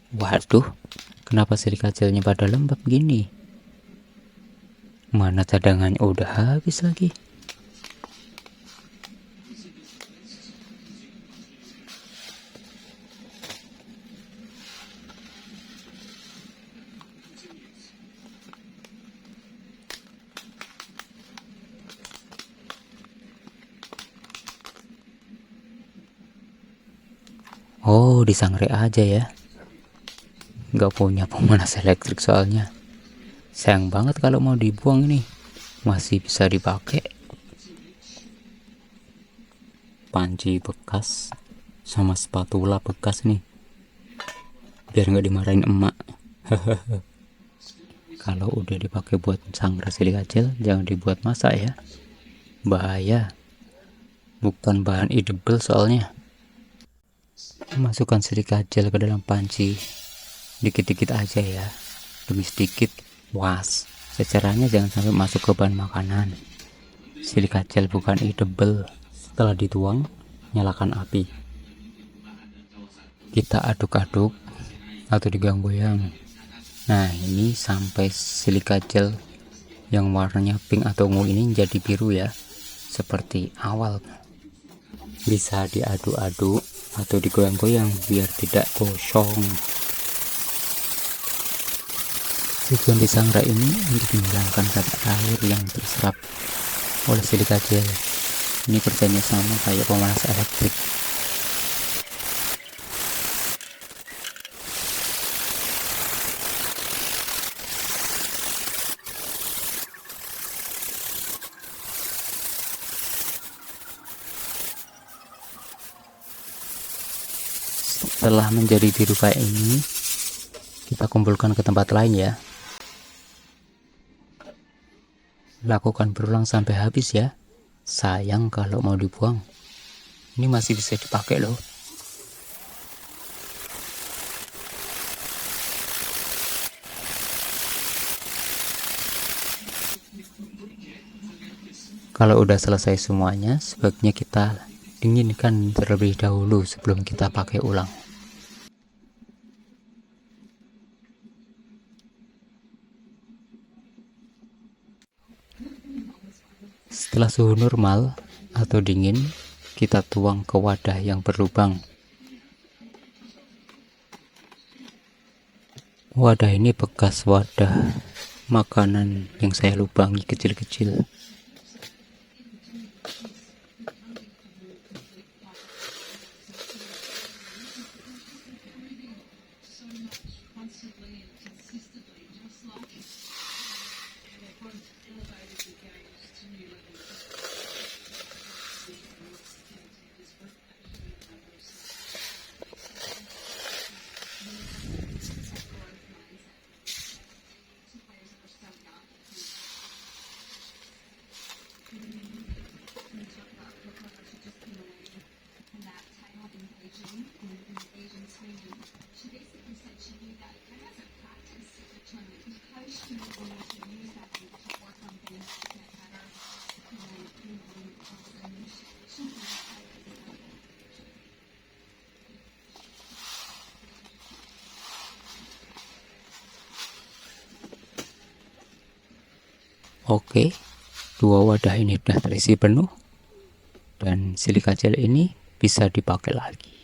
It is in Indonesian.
Waduh, kenapa silika gelnya pada lembab gini? Mana cadangannya udah habis lagi. Oh, disangrai aja ya. Nggak punya pemanas elektrik soalnya. Sayang banget kalau mau dibuang ini. Masih bisa dipakai. Panci bekas sama spatula bekas nih. Biar nggak dimarahin emak. Kalau udah dipakai buat sangrai silika gel, jangan dibuat masak ya. Bahaya. Bukan bahan edible soalnya. Masukkan silika gel ke dalam panci dikit-dikit aja ya, demi sedikit. Was, secaranya jangan sampai masuk ke bahan makanan. Silika gel bukan edible. Setelah dituang, nyalakan api. Kita aduk-aduk atau digoyang-goyang. Nah, ini sampai silika gel yang warnanya pink atau ungu ini jadi biru ya, seperti awal. Bisa diaduk-aduk atau digoyang-goyang biar tidak gosong. Tujuan disangrai ini untuk menghilangkan kadar air yang terserap oleh silika gel. Ini kerjanya sama kayak pemanas elektrik. Setelah menjadi biru kayak ini, kita kumpulkan ke tempat lain ya. Lakukan berulang sampai habis ya. Sayang kalau mau dibuang. Ini masih bisa dipakai loh. Kalau udah selesai semuanya, sebaiknya kita dinginkan terlebih dahulu sebelum kita pakai ulang. Setelah suhu normal atau dingin, kita tuang ke wadah yang berlubang. Wadah ini bekas wadah makanan yang saya lubangi kecil-kecil. Oke, dua wadah ini sudah terisi penuh dan silika gel ini bisa dipakai lagi.